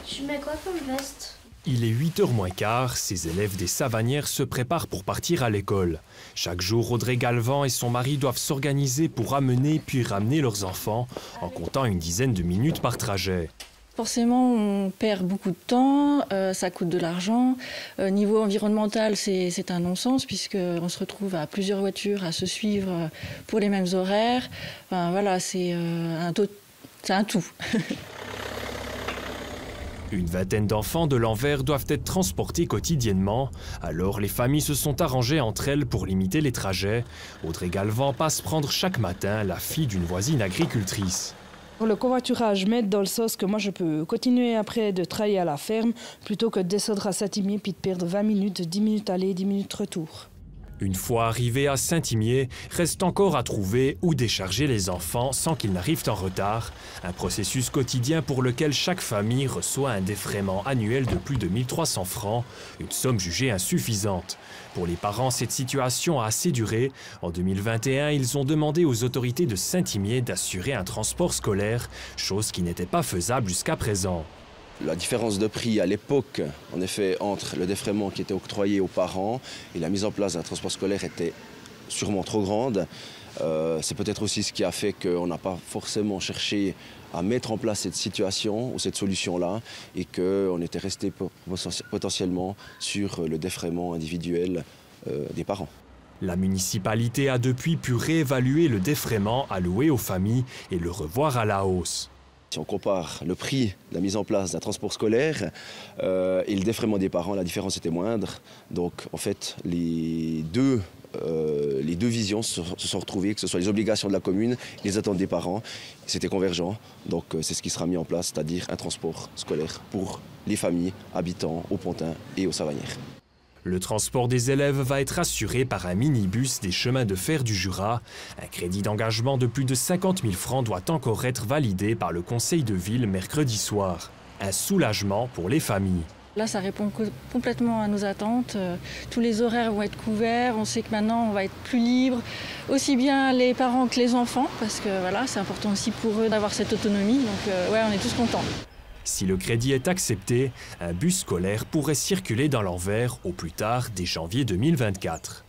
Tu mets quoi comme veste? Il est 8h moins quart, ces élèves des Savanières se préparent pour partir à l'école. Chaque jour, Audrey Galvan et son mari doivent s'organiser pour amener puis ramener leurs enfants, en comptant une dizaine de minutes par trajet. Forcément, on perd beaucoup de temps, ça coûte de l'argent. Niveau environnemental, c'est un non-sens puisqu'on se retrouve à plusieurs voitures à se suivre pour les mêmes horaires. Enfin, voilà, c'est un tout. Une vingtaine d'enfants de l'Anvers doivent être transportés quotidiennement. Alors les familles se sont arrangées entre elles pour limiter les trajets. Audrey Galvan passe prendre chaque matin la fille d'une voisine agricultrice. Le covoiturage m'aide dans le sens que moi je peux continuer après de travailler à la ferme plutôt que de descendre à Saint-Imier puis de perdre 20 minutes, 10 minutes aller, 10 minutes retour. Une fois arrivés à Saint-Imier, reste encore à trouver où décharger les enfants sans qu'ils n'arrivent en retard. Un processus quotidien pour lequel chaque famille reçoit un défraiement annuel de plus de 1300 francs, une somme jugée insuffisante. Pour les parents, cette situation a assez duré. En 2021, ils ont demandé aux autorités de Saint-Imier d'assurer un transport scolaire, chose qui n'était pas faisable jusqu'à présent. La différence de prix à l'époque, en effet, entre le défraiement qui était octroyé aux parents et la mise en place d'un transport scolaire était sûrement trop grande. C'est peut-être aussi ce qui a fait qu'on n'a pas forcément cherché à mettre en place cette situation ou cette solution-là et qu'on était resté potentiellement sur le défraiement individuel des parents. La municipalité a depuis pu réévaluer le défraiement alloué aux familles et le revoir à la hausse. Si on compare le prix de la mise en place d'un transport scolaire et le défraiement des parents, la différence était moindre. Donc en fait, les deux visions se sont retrouvées, que ce soit les obligations de la commune, les attentes des parents. C'était convergent. Donc c'est ce qui sera mis en place, c'est-à-dire un transport scolaire pour les familles habitant au Pontin et aux Savanières. Le transport des élèves va être assuré par un minibus des chemins de fer du Jura. Un crédit d'engagement de plus de 50 000 francs doit encore être validé par le conseil de ville mercredi soir. Un soulagement pour les familles. Là, ça répond complètement à nos attentes. Tous les horaires vont être couverts. On sait que maintenant, on va être plus libre, aussi bien les parents que les enfants, parce que voilà, c'est important aussi pour eux d'avoir cette autonomie. Donc, ouais, on est tous contents. Si le crédit est accepté, un bus scolaire pourrait circuler dans l'Anvers au plus tard dès janvier 2024.